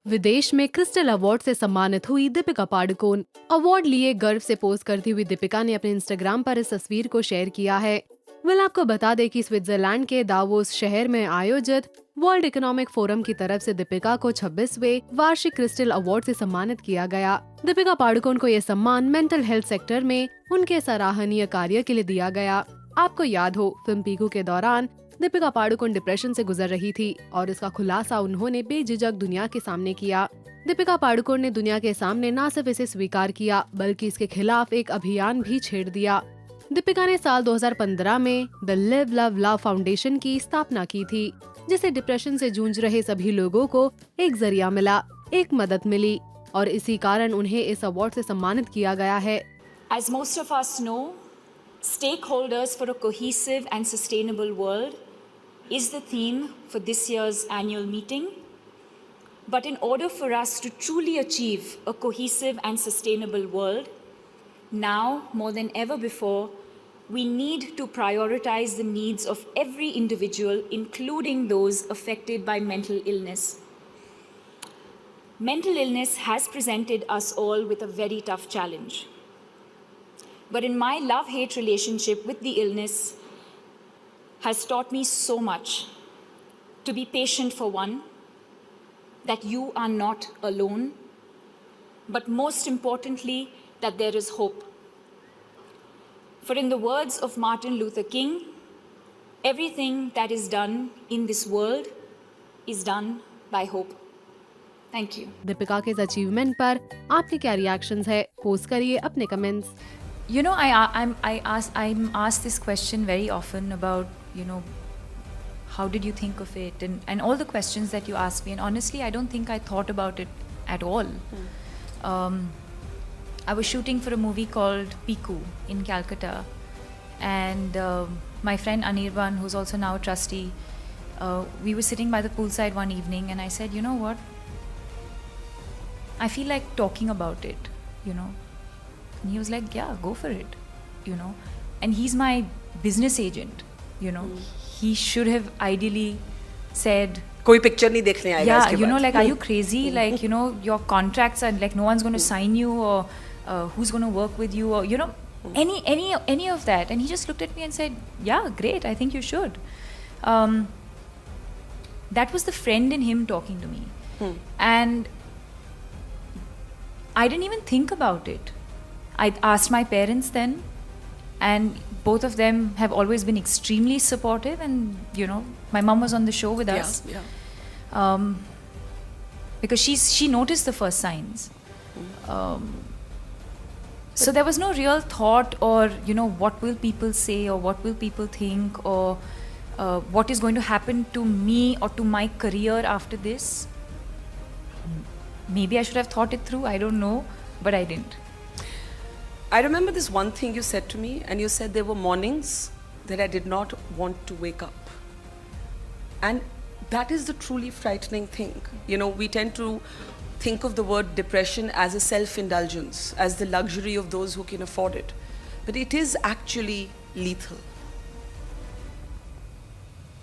विदेश में crystal award से सम्मानित हुई दीपिका पाडुकोन। अवार्ड लिए गर्व से पोस्ट करती हुई दीपिका ने अपने इंस्टाग्राम पर इस तस्वीर को शेयर किया है। आपको बता दें कि स्विट्जरलैंड के दावोस शहर में आयोजित वर्ल्ड इकोनॉमिक फोरम की तरफ से दीपिका को 26वें वार्षिक क्रिस्टल अवार्ड से सम्मानित किया गया। दीपिका पाडुकोन को यह सम्मान मेंटल हेल्थ सेक्टर में उनके सराहनीय कार्य के लिए दिया गया। आपको याद हो, फिल्म पीकू के दौरान दीपिका पाडुकोन डिप्रेशन से गुजर रही थी और इसका खुलासा उन्होंने बेझिझक दुनिया के सामने किया। दीपिका पाडुकोन ने दुनिया के सामने न सिर्फ इसे स्वीकार किया बल्कि इसके खिलाफ एक अभियान भी छेड़ दिया। दीपिका ने साल 2015 में the live love love foundation की स्थापना की थी, जिसे डिप्रेशन से जूझ रहे सभी लोगों को एक जरिया मिला, एक मदद मिली और इसी कारण उन्हें इस अवार्ड से सम्मानित किया गया है। As most of us know, stakeholders for a cohesive and sustainable world is the theme for this year's annual meeting. But in order for us to truly achieve a cohesive and sustainable world, now more than ever before, we need to prioritize the needs of every individual, including those affected by mental illness. Mental illness has presented us all with a very tough challenge. But in my love-hate relationship with the illness has taught me so much. To be patient for one, that you are not alone, but most importantly, that there is hope. For in the words of Martin Luther King, everything that is done in this world is done by hope. Thank you. Deepika के इस achievement पर आपके क्या reactions है? Post करिए अपने comments. You know, I'm asked this question very often about, how did you think of it? And all the questions that you ask me. And honestly, I don't think I thought about it at all. I was shooting for a movie called Piku in Calcutta. And my friend Anirban, who's also now a trustee, we were sitting by the poolside one evening and I said, you know what? I feel like talking about it, And he was like, yeah, go for it, And he's my business agent, He should have ideally said, कोई picture नहीं देखने आएगा yeah, इसके बाद। like, are you crazy? Like, your contracts are like, no one's going to sign you, or who's going to work with you, or, any of that. And he just looked at me and said, yeah, great, I think you should. That was the friend in him talking to me. And I didn't even think about it. I asked my parents then, and both of them have always been extremely supportive. And my mom was on the show with us, because she noticed the first signs. So there was no real thought, or what will people say, or what will people think, or what is going to happen to me or to my career after this. Maybe I should have thought it through, I don't know, but I didn't. I remember this one thing you said to me, and you said there were mornings that I did not want to wake up. And that is the truly frightening thing. We tend to think of the word depression as a self-indulgence, as the luxury of those who can afford it. But it is actually lethal.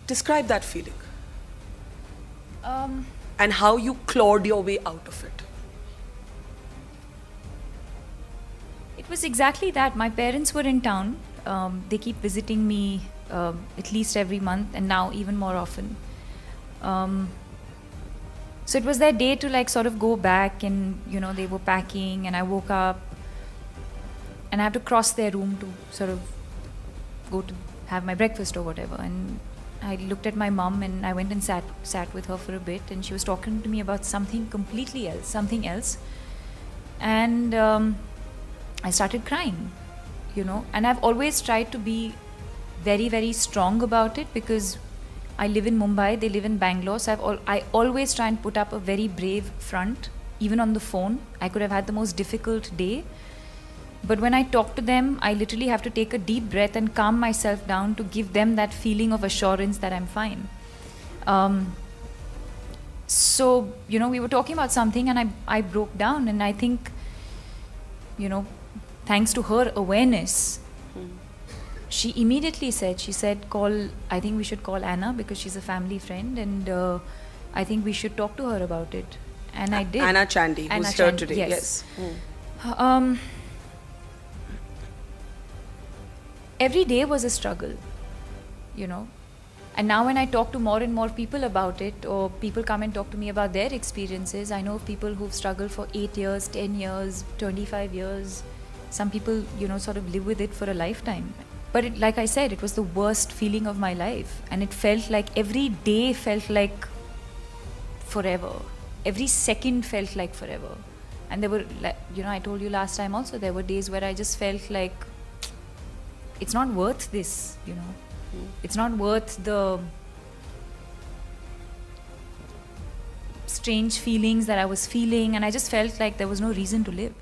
Describe that feeling. And how you clawed your way out of it. It was exactly that. My parents were in town. They keep visiting me at least every month, and now even more often. So it was their day to sort of go back, and they were packing, and I woke up and I had to cross their room to sort of go to have my breakfast or whatever. And I looked at my mom, and I went and sat with her for a bit, and she was talking to me about something completely else, something else. And I started crying, and I've always tried to be very, very strong about it, because I live in Mumbai, they live in Bangalore, so I always try and put up a very brave front, even on the phone. I could have had the most difficult day, but when I talk to them, I literally have to take a deep breath and calm myself down to give them that feeling of assurance that I'm fine. So, we were talking about something, and I broke down, and I think, thanks to her awareness, she immediately said, I think we should call Anna, because she's a family friend, and I think we should talk to her about it. And I did. Anna Chandy, Anna who's here Chandy, today. yes. Mm. Every day was a struggle, you know. And now when I talk to more and more people about it, or people come and talk to me about their experiences, I know of people who've struggled for 8 years, 10 years, 25 years. Some people, you know, sort of live with it for a lifetime. But it, like I said, it was the worst feeling of my life. And it felt like every day felt like forever. Every second felt like forever. And there were, like, you know, I told you last time also, there were days where I just felt like it's not worth this, you know. It's not worth the strange feelings that I was feeling, and I just felt like there was no reason to live.